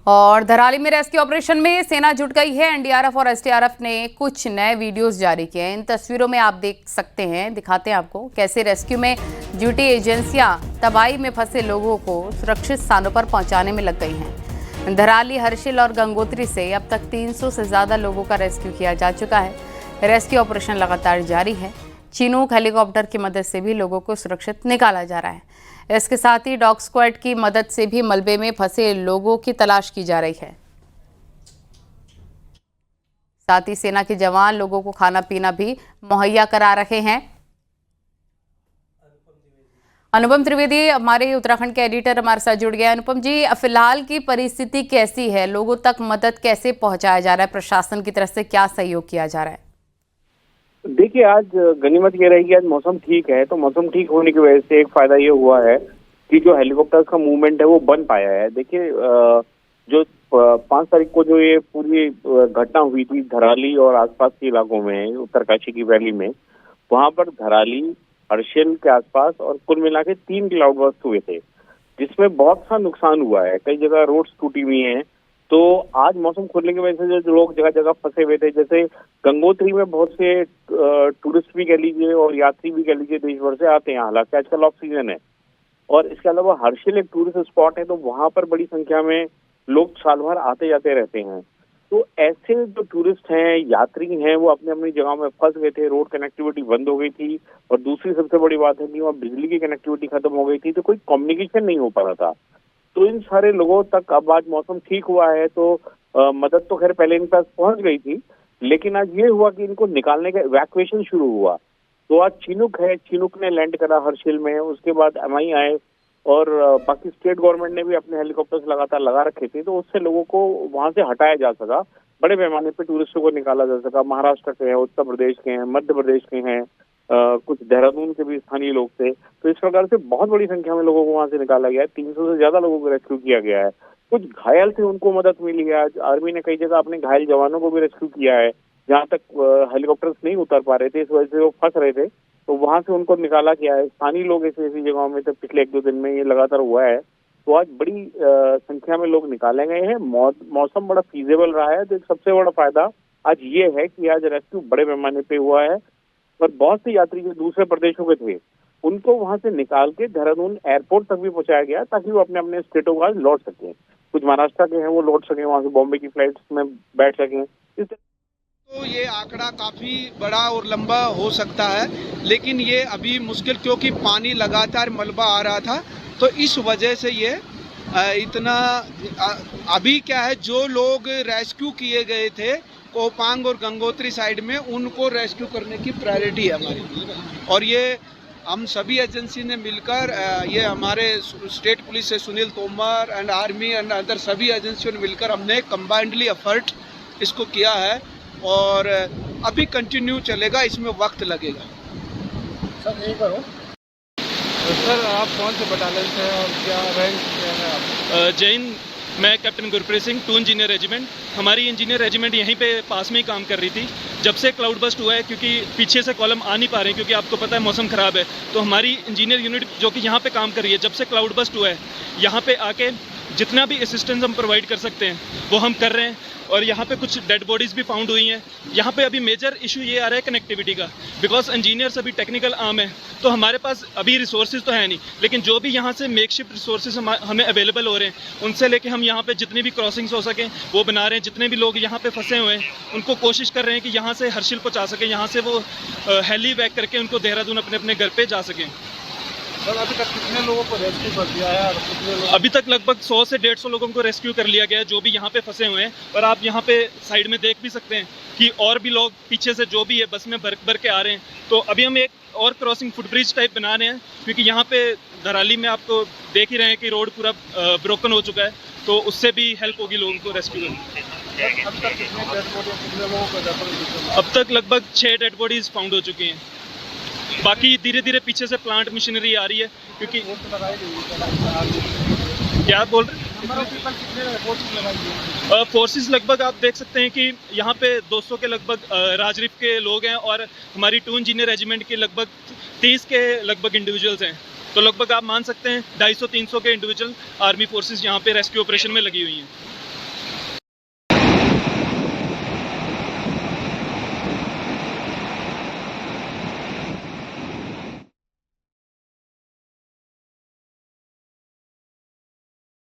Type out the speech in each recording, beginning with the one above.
और धराली में rescue operation में सेना जुट गई है। एनडीआरएफ और एसडीआरएफ ने कुछ नए वीडियोस जारी किए हैं। इन तस्वीरों में आप देख सकते हैं, दिखाते हैं आपको कैसे रेस्क्यू में जुटी एजेंसियां तबाही में फंसे लोगों को सुरक्षित स्थानों पर पहुंचाने में लग गई हैं। धराली, हर्षिल और गंगोत्री से अब तक 300 से ज्यादा लोगों का रेस्क्यू किया जा चुका है। रेस्क्यू ऑपरेशन लगातार जारी है। चिनूक हेलीकॉप्टर की मदद से भी लोगों को सुरक्षित निकाला जा रहा है। इसके साथ ही डॉग स्क्वाड की मदद से भी मलबे में फंसे लोगों की तलाश की जा रही है। साथ ही सेना के जवान लोगों को खाना पीना भी मुहैया करा रहे हैं। अनुपम त्रिवेदी हमारे उत्तराखंड के एडिटर हमारे साथ जुड़ गए। अनुपम जी, फिलहाल की परिस्थिति कैसी है? लोगों तक मदद कैसे पहुंचाया जा रहा है? प्रशासन की तरफ से क्या सहयोग किया जा रहा है? देखिए, आज गनीमत ये रही कि आज मौसम ठीक है, तो मौसम ठीक होने की वजह से एक फायदा ये हुआ है कि जो हेलीकॉप्टर्स का मूवमेंट है वो बन पाया है। देखिए, जो 5 तारीख को जो ये पूरी घटना हुई थी धराली और आसपास के इलाकों में, उत्तरकाशी की वैली में, वहां पर धराली, हर्षिल के आसपास और कुल मिला के 3 क्लाउड बर्स्ट हुए थे, जिसमें बहुत सा नुकसान हुआ है। कई जगह रोड्स टूटी हुई हैं। तो आज मौसम खुलने की वजह से जो लोग जगह जगह फंसे हुए थे, जैसे गंगोत्री में बहुत से टूरिस्ट भी कह लीजिए और यात्री भी कह लीजिए देश भर से आते हैं। हालांकि आजकल ऑफ सीजन है। और इसके अलावा हर्षिल एक टूरिस्ट स्पॉट है, तो वहां पर बड़ी संख्या में लोग साल भर आते जाते रहते हैं। तो ऐसे जो टूरिस्ट हैं, यात्री हैं, वो अपनी अपनी जगह में फंस गए थे। रोड कनेक्टिविटी बंद हो गई थी और दूसरी सबसे बड़ी बात है कि वहाँ बिजली की कनेक्टिविटी खत्म हो गई थी, तो कोई कम्युनिकेशन नहीं हो पा रहा था। तो इन सारे लोगों तक अब आज मौसम ठीक हुआ है, तो मदद तो खैर पहले इनके पास पहुंच गई थी, लेकिन आज ये हुआ कि इनको निकालने का इवैक्यूएशन शुरू हुआ। तो आज चिनूक है, चिनूक ने लैंड करा हर्षिल में, उसके बाद एमआई आए और बाकी स्टेट गवर्नमेंट ने भी अपने हेलीकॉप्टर्स लगातार लगा रखे थे, तो उससे लोगों को वहां से हटाया जा सका। बड़े पैमाने पर टूरिस्टों को निकाला जा सका। महाराष्ट्र के हैं, उत्तर प्रदेश के हैं, मध्य प्रदेश के हैं, कुछ देहरादून के भी स्थानीय लोग थे। तो इस प्रकार से बहुत बड़ी संख्या में लोगों को वहां से निकाला गया है। 300 से ज्यादा लोगों को रेस्क्यू किया गया है। कुछ घायल थे, उनको मदद मिली है। आज आर्मी ने कई जगह अपने घायल जवानों को भी रेस्क्यू किया है, जहां तक हेलीकॉप्टर्स नहीं उतर पा रहे थे, इस वजह से वो फंस रहे थे, तो वहां से उनको निकाला गया है। स्थानीय लोग ऐसी ऐसी जगहों में तो पिछले 1-2 दिन में ये लगातार हुआ है। तो आज बड़ी संख्या में लोग निकाले गए हैं। मौसम बड़ा फीजेबल रहा है, तो एक सबसे बड़ा फायदा आज ये है कि आज रेस्क्यू बड़े पैमाने पे हुआ है। और बहुत से यात्री जो दूसरे प्रदेशों के थे, उनको वहां से निकाल के देहरादून एयरपोर्ट तक भी पहुंचाया गया, ताकि वो अपने अपने स्टेटों को आज लौट सकें। कुछ महाराष्ट्र के हैं, वो लौट सकें, वहां से बॉम्बे की फ्लाइट्स में बैठ सकें। तो ये आंकड़ा काफी बड़ा और लंबा हो सकता है, लेकिन ये अभी मुश्किल, क्योंकि पानी लगातार मलबा आ रहा था, तो इस वजह से ये इतना अभी क्या है, जो लोग रेस्क्यू किए गए थे कोपांग और गंगोत्री साइड में, उनको रेस्क्यू करने की प्रायोरिटी है हमारी। और ये हम सभी एजेंसी ने मिलकर, ये हमारे स्टेट पुलिस से Sunil Tomar and army and other सभी एजेंसियों ने मिलकर हमने कंबाइंडली एफर्ट इसको किया है और अभी कंटिन्यू चलेगा, इसमें वक्त लगेगा। सर यही करो। सर आप कौन से बटालियन से हैं और क्या रैंक क्या है आप? जय हिंद, मैं captain Gurpreet Singh, 2 engineer regiment. हमारी इंजीनियर रेजिमेंट यहीं पे पास में ही काम कर रही थी जब से क्लाउड बस्ट हुआ है, क्योंकि पीछे से कॉलम आ नहीं पा रहे हैं, क्योंकि आपको पता है मौसम ख़राब है। तो हमारी इंजीनियर यूनिट जो कि यहाँ पे काम कर रही है, जब से क्लाउड बस्ट हुआ है, यहाँ पे आके जितना भी असिस्टेंस हम प्रोवाइड कर सकते हैं वो हम कर रहे हैं। और यहाँ पे कुछ डेड बॉडीज़ भी फाउंड हुई हैं। यहाँ पे अभी मेजर इशू ये आ रहा है कनेक्टिविटी का, बिकॉज इंजीनियर्स अभी टेक्निकल आर्म है, तो हमारे पास अभी रिसोर्सेज तो है नहीं, लेकिन जो भी यहाँ से मेकशिफ्ट रिसोर्सेज हमें अवेलेबल हो रहे हैं, उनसे लेके हम यहाँ पे जितनी भी क्रॉसिंग्स हो सकें वो बना रहे हैं। जितने भी लोग यहाँ पे फंसे हुए हैं उनको कोशिश कर रहे हैं कि यहाँ से हर्षिल पहुँचा सकें, यहाँ से वो हेली बैक करके उनको देहरादून अपने अपने घर पर जा सकें। सर अभी तक कितने लोगों को रेस्क्यू कर दिया है और कितने लोग? अभी तक लगभग 100 से 150 लोगों को रेस्क्यू कर लिया गया है, जो भी यहाँ पे फंसे हुए हैं। और आप यहाँ पे साइड में देख भी सकते हैं कि और भी लोग पीछे से जो भी है बस में भर के आ रहे हैं। तो अभी हम एक और क्रॉसिंग फुटब्रिज टाइप बना रहे हैं, क्योंकि यहाँ पे धराली में आपको देख ही रहे हैं कि रोड पूरा ब्रोकन हो चुका है, तो उससे भी हेल्प होगी लोगों को रेस्क्यू करने। अब तक लगभग 6 डेड बॉडीज फाउंड हो चुकी हैं। बाकी धीरे धीरे पीछे से प्लांट मशीनरी आ रही है, क्योंकि क्या बोल रहे हैं, फोर्सेस लगभग आप देख सकते हैं कि यहाँ पे 200 के लगभग राजरीफ के लोग हैं और हमारी 2 इंजीनियर रेजिमेंट के लगभग 30 के लगभग इंडिविजुअल्स हैं। तो लगभग आप मान सकते हैं 250-300 के इंडिविजुअल आर्मी फोर्सेस यहाँ पे रेस्क्यू ऑपरेशन में लगी हुई हैं।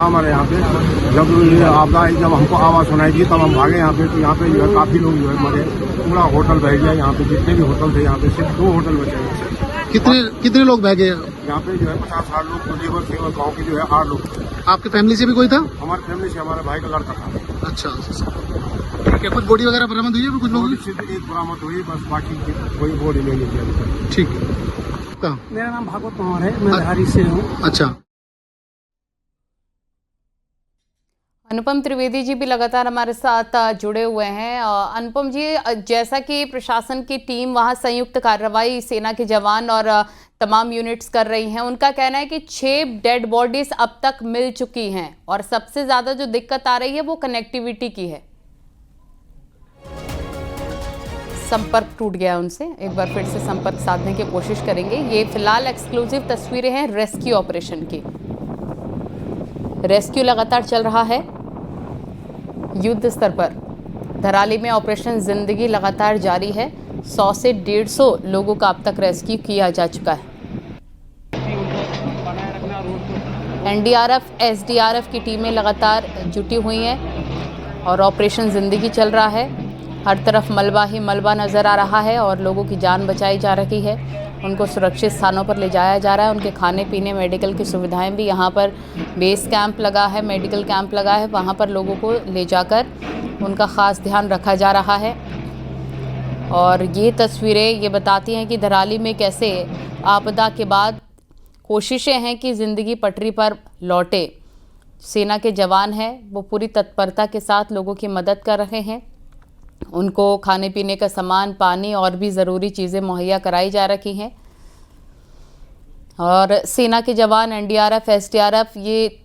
हमारे यहाँ पे जब ये आपदा आई, जब हमको आवाज़ सुनाई दी तब हम भागे यहाँ पे। तो यहाँ पे जो है काफी लोग जो है मरे, पूरा होटल बह गया। यहाँ पे जितने भी होटल थे, यहाँ पे सिर्फ 2 होटल बचे हैं। कितने लोग बह गए? यहाँ पे जो है 50-60 लोग लेबर थे और गाँव के जो है 8 लोग थे। आपकी फैमिली से भी कोई था? हमारी फैमिली से हमारे भाई का लड़का था। अच्छा, ठीक है। कुछ बॉडी वगैरह बरामद हुई है कुछ लोगों की? एक बरामद हुई, बस बाकी कोई बॉडी नहीं निकली। ठीक है। मेरा नाम भागवत पवार है, मैं धारी से हूँ। अच्छा। अनुपम त्रिवेदी जी भी लगातार हमारे साथ जुड़े हुए हैं। अनुपम जी, जैसा कि प्रशासन की टीम वहां संयुक्त कार्रवाई सेना के जवान और तमाम यूनिट्स कर रही हैं, उनका कहना है कि 6 डेड बॉडीज अब तक मिल चुकी हैं और सबसे ज्यादा जो दिक्कत आ रही है वो कनेक्टिविटी की है। संपर्क टूट गया उनसे, एक बार फिर से संपर्क साधने की कोशिश करेंगे। ये फिलहाल एक्सक्लूसिव तस्वीरें हैं रेस्क्यू ऑपरेशन की। रेस्क्यू लगातार चल रहा है युद्ध स्तर पर। धराली में ऑपरेशन जिंदगी लगातार जारी है। 100 से 150 लोगों का अब तक रेस्क्यू किया जा चुका है। एनडीआरएफ, एसडीआरएफ की टीमें लगातार जुटी हुई हैं और ऑपरेशन जिंदगी चल रहा है। हर तरफ मलबा ही मलबा नज़र आ रहा है और लोगों की जान बचाई जा रही है। उनको सुरक्षित स्थानों पर ले जाया जा रहा है। उनके खाने पीने, मेडिकल की सुविधाएं भी, यहाँ पर बेस कैंप लगा है, मेडिकल कैंप लगा है, वहाँ पर लोगों को ले जाकर उनका ख़ास ध्यान रखा जा रहा है। और ये तस्वीरें ये बताती हैं कि धराली में कैसे आपदा के बाद कोशिशें हैं कि ज़िंदगी पटरी पर लौटे। सेना के जवान हैं, वो पूरी तत्परता के साथ लोगों की मदद कर रहे हैं। उनको खाने पीने का सामान, पानी और भी ज़रूरी चीज़ें मुहैया कराई जा रही हैं। और सेना के जवान, एनडीआरएफ, एसडीआरएफ, ये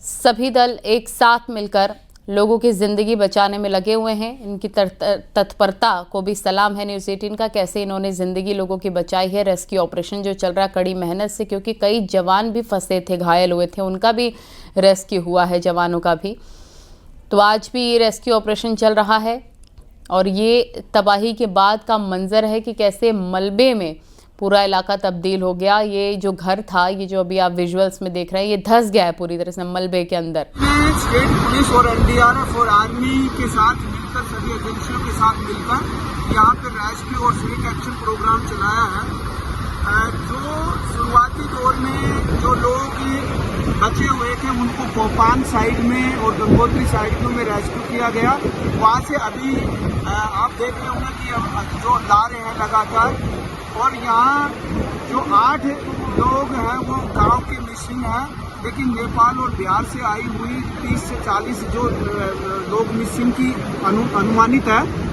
सभी दल एक साथ मिलकर लोगों की ज़िंदगी बचाने में लगे हुए हैं। इनकी तत्परता को भी सलाम है न्यूज़ 18 का, कैसे इन्होंने ज़िंदगी लोगों की बचाई है। रेस्क्यू ऑपरेशन जो चल रहा है कड़ी मेहनत से, क्योंकि कई जवान भी फंसे थे, घायल हुए थे, उनका भी रेस्क्यू हुआ है, जवानों का भी। तो आज भी ये रेस्क्यू ऑपरेशन चल रहा है और ये तबाही के बाद का मंजर है कि कैसे मलबे में पूरा इलाका तब्दील हो गया। ये जो घर था, ये जो अभी आप विजुअल्स में देख रहे हैं, ये धंस गया है पूरी तरह से मलबे के अंदर। स्टेट पुलिस और एनडीआरएफ और आर्मी के साथ मिलकर, सभी एजेंसियों के साथ मिलकर यहाँ पे रेस्क्यू और क्विक एक्शन प्रोग्राम चलाया है। जो शुरुआती दौर में जो लोग बचे हुए थे उनको कोपान साइड में और गंगोत्री साइड में रेस्क्यू किया गया। वहाँ से अभी आप देख रहे होंगे कि जो ला रहे हैं लगातार। और यहाँ जो 8 लोग हैं वो गांव के मिसिंग हैं, लेकिन नेपाल और बिहार से आई हुई 30 से 40 जो लोग मिसिंग की अनुमानित है।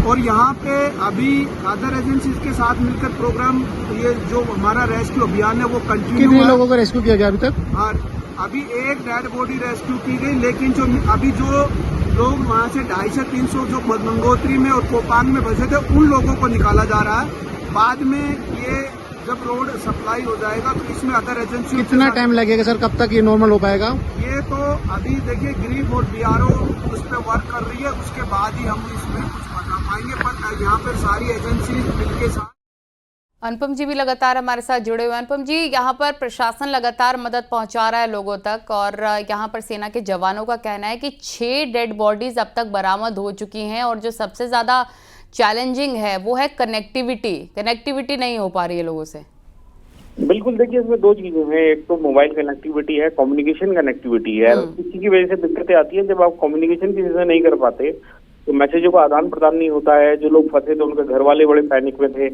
और यहाँ पे अभी अदर एजेंसीज के साथ मिलकर प्रोग्राम, ये जो हमारा रेस्क्यू अभियान है वो कंटिन्यू। कितने लोगों को रेस्क्यू किया गया अभी तक? हाँ, अभी एक डेड बॉडी रेस्क्यू की गई, लेकिन जो अभी जो लोग वहाँ से 250 से 300 जो गंगोत्री में और कोपान में बचे थे उन लोगों को निकाला जा रहा है। बाद में ये जब रोड सप्लाई हो जाएगा तो इसमें अदर एजेंसी। कितना टाइम लगेगा सर, कब तक ये नॉर्मल हो पाएगा? ये तो अभी देखिए ग्रीफ और बीआरओ उस पर वर्क कर रही है, उसके बाद ही हम इसमें कुछ बता पाएंगे। पर यहाँ पर सारी एजेंसी मिलके साथ। अनुपम जी भी लगातार हमारे साथ जुड़े हुए हैं। अनुपम जी, यहाँ पर प्रशासन लगातार मदद पहुंचा रहा है लोगों तक और यहाँ पर सेना के जवानों का कहना है कि 6 डेड बॉडीज अब तक बरामद हो चुकी हैं और जो सबसे ज़्यादा चैलेंजिंग है वो है कनेक्टिविटी नहीं हो पा रही है लोगों से। बिल्कुल, देखिए इसमें 2 चीजें हैं। एक तो मोबाइल कनेक्टिविटी है, कम्युनिकेशन कनेक्टिविटी है। इसी की वजह से दिक्कतें आती है। जब आप कम्युनिकेशन किसी से नहीं कर पाते तो मैसेजों का आदान प्रदान नहीं होता है। जो लोग फंसे थे उनके घर वाले बड़े पैनिक में थे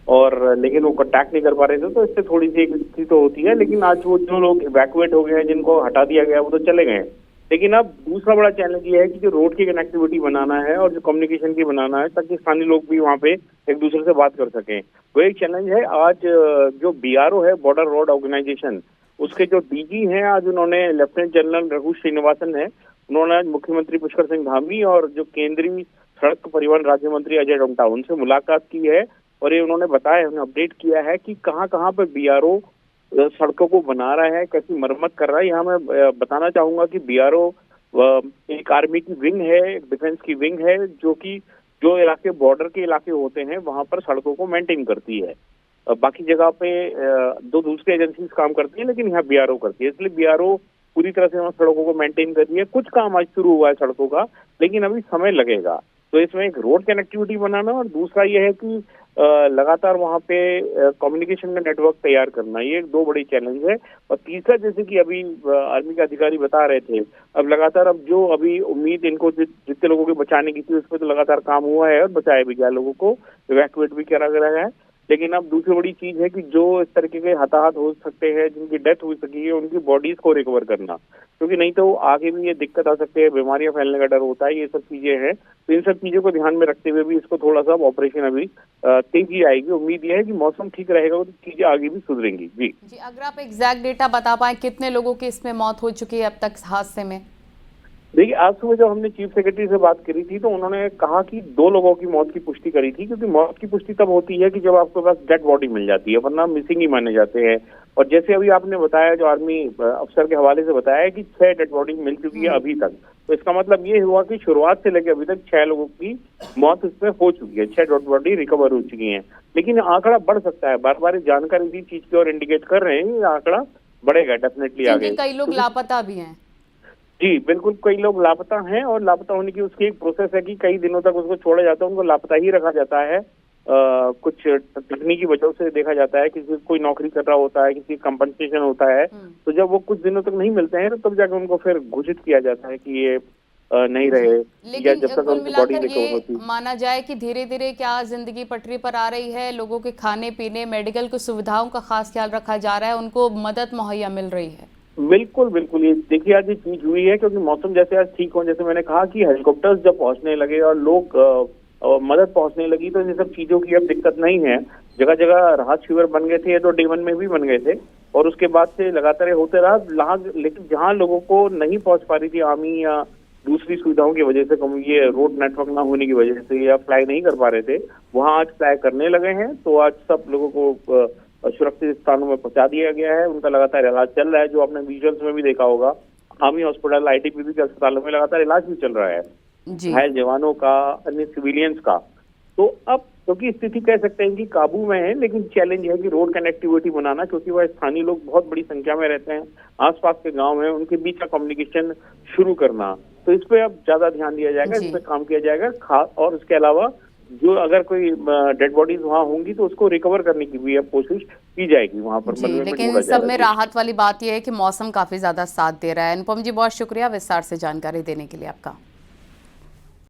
और लेकिन वो कॉन्टैक्ट नहीं कर पा रहे थे, तो इससे थोड़ी सी एक स्थिति तो होती है। लेकिन आज वो जो लोग इवैक्यूएट हो गए हैं, जिनको हटा दिया गया, वो तो चले गए। लेकिन अब दूसरा बड़ा चैलेंज ये है कि जो रोड की कनेक्टिविटी बनाना है और जो कम्युनिकेशन की बनाना है, ताकि स्थानीय लोग भी वहाँ पे एक दूसरे से बात कर सकें, वो एक चैलेंज है। आज जो बीआरओ है, बॉर्डर रोड ऑर्गेनाइजेशन, उसके जो डीजी हैं, आज उन्होंने लेफ्टिनेंट जनरल रघु श्रीनिवासन है, उन्होंने आज मुख्यमंत्री पुष्कर सिंह धामी और जो केंद्रीय सड़क परिवहन राज्य मंत्री अजय टोटा, उनसे मुलाकात की है। और ये उन्होंने बताया, उन्होंने अपडेट किया है कि कहाँ कहाँ पर बीआरओ सड़कों को बना रहा है, कैसी मरम्मत कर रहा है। यहाँ मैं बताना चाहूंगा कि बीआरओ एक आर्मी की विंग है, एक डिफेंस की विंग है, जो कि जो इलाके बॉर्डर के इलाके होते हैं वहां पर सड़कों को मेंटेन करती है। बाकी जगह पे 2 दूसरी एजेंसीज काम करती है, लेकिन यहाँ बीआरओ करती है। इसलिए बीआरओ पूरी तरह से हम सड़कों को मेंटेन कर रही है। कुछ काम आज शुरू हुआ है सड़कों का, लेकिन अभी समय लगेगा। तो इसमें एक रोड कनेक्टिविटी बनाना और दूसरा ये है कि लगातार वहाँ पे कम्युनिकेशन का नेटवर्क तैयार करना, ये 2 बड़ी चैलेंज है। और तीसरा, जैसे कि अभी आर्मी के अधिकारी बता रहे थे, अब लगातार अब जो अभी उम्मीद इनको जितने लोगों के बचाने की थी उस पर तो लगातार काम हुआ है और बचाया भी गया, लोगों को इवैक्यूएट भी करा गया है। लेकिन अब दूसरी बड़ी चीज है कि जो इस तरीके के हताहत हो सकते हैं, जिनकी डेथ हो सकी है, उनकी बॉडीज को रिकवर करना, क्योंकि नहीं तो आगे भी ये दिक्कत आ सकती है, बीमारियां फैलने का डर होता है, ये सब चीजें हैं। तो इन सब चीजों को ध्यान में रखते हुए भी इसको थोड़ा सा ऑपरेशन अभी तेजी आएगी। उम्मीद ये है कि मौसम ठीक रहेगा तो चीजें आगे भी सुधरेंगी। जी, अगर आप एग्जैक्ट डेटा बता पाए, कितने लोगों की इसमें मौत हो चुकी है अब तक हादसे में? देखिए, आज सुबह जब हमने चीफ सेक्रेटरी से बात करी थी तो उन्होंने कहा कि 2 लोगों की मौत की पुष्टि करी थी, क्योंकि मौत की पुष्टि तब होती है कि जब आपके पास डेड बॉडी मिल जाती है, वरना मिसिंग ही माने जाते हैं। और जैसे अभी आपने बताया, जो आर्मी अफसर के हवाले से बताया कि 6 डेड बॉडी मिल चुकी है अभी तक, तो इसका मतलब ये हुआ कि शुरुआत से लेकर अभी तक 6 लोगों की मौत इसमें हो चुकी है, 6 डेड बॉडी रिकवर हो चुकी है। लेकिन आंकड़ा बढ़ सकता है, बार बार जानकारी इसी चीज की और इंडिकेट कर रहे हैं, ये आंकड़ा बढ़ेगा डेफिनेटली आगे। कई लोग लापता भी हैं। जी बिल्कुल, कई लोग लापता हैं और लापता होने की उसकी एक प्रोसेस है कि कई दिनों तक उसको छोड़ा जाता है, उनको लापता ही रखा जाता है। कुछ तकनीकी वजह से देखा जाता है, किसी कोई नौकरी कर रहा होता है, किसी कंपनसेशन होता है, तो जब वो कुछ दिनों तक नहीं मिलते हैं तो तब जाकर उनको फिर घोषित किया जाता है कि ये नहीं रहे, या जब तक उनकी बॉडी रिकवर होती है। माना जाए कि धीरे धीरे क्या जिंदगी पटरी पर आ रही है, लोगों के खाने पीने, मेडिकल की सुविधाओं का खास ख्याल रखा जा रहा है, उनको मदद मुहैया मिल रही है? बिल्कुल बिल्कुल, ये देखिए आज ये चीज हुई है क्योंकि मौसम जैसे आज ठीक हो, जैसे मैंने कहा कि हेलीकॉप्टर्स जब पहुंचने लगे और लोग मदद पहुंचने लगी, तो ये सब चीजों की अब दिक्कत नहीं है। जगह जगह राहत शिविर बन गए थे, तो Day 1 में भी बन गए थे और उसके बाद से लगातार होते रहा। लेकिन जहाँ लोगों को नहीं पहुंच पा रही थी आर्मी या दूसरी सुविधाओं की वजह से, ये रोड नेटवर्क ना होने की वजह से या फ्लाई नहीं कर पा रहे थे, वहाँ आज फ्लाई करने लगे हैं। तो आज सब लोगों को सुरक्षित स्थानों में पहुंचा दिया गया है, उनका लगातार इलाज चल रहा है। जो आपने विजुअल्स में भी देखा होगा, आर्मी हॉस्पिटल, ITBP के अस्पतालों में लगातार इलाज भी चल रहा है घायल जवानों का, अन्य सिविलियंस का। तो अब क्योंकि स्थिति कह सकते हैं कि काबू में है, लेकिन चैलेंज है कि रोड कनेक्टिविटी बनाना, क्योंकि वह स्थानीय लोग बहुत बड़ी संख्या में रहते हैं, आसपास के गांव हैं, उनके बीच का कम्युनिकेशन शुरू करना, तो इस पे अब ज्यादा ध्यान दिया जाएगा, इस पे काम किया जाएगा। और उसके अलावा जो अगर कोई डेड बॉडीज वहाँ होंगी तो उसको रिकवर करने की भी अब कोशिश की जाएगी वहाँ पर। लेकिन सब में राहत वाली बात यह है कि मौसम काफी ज्यादा साथ दे रहा है। अनुपम जी, बहुत शुक्रिया विस्तार से जानकारी देने के लिए आपका।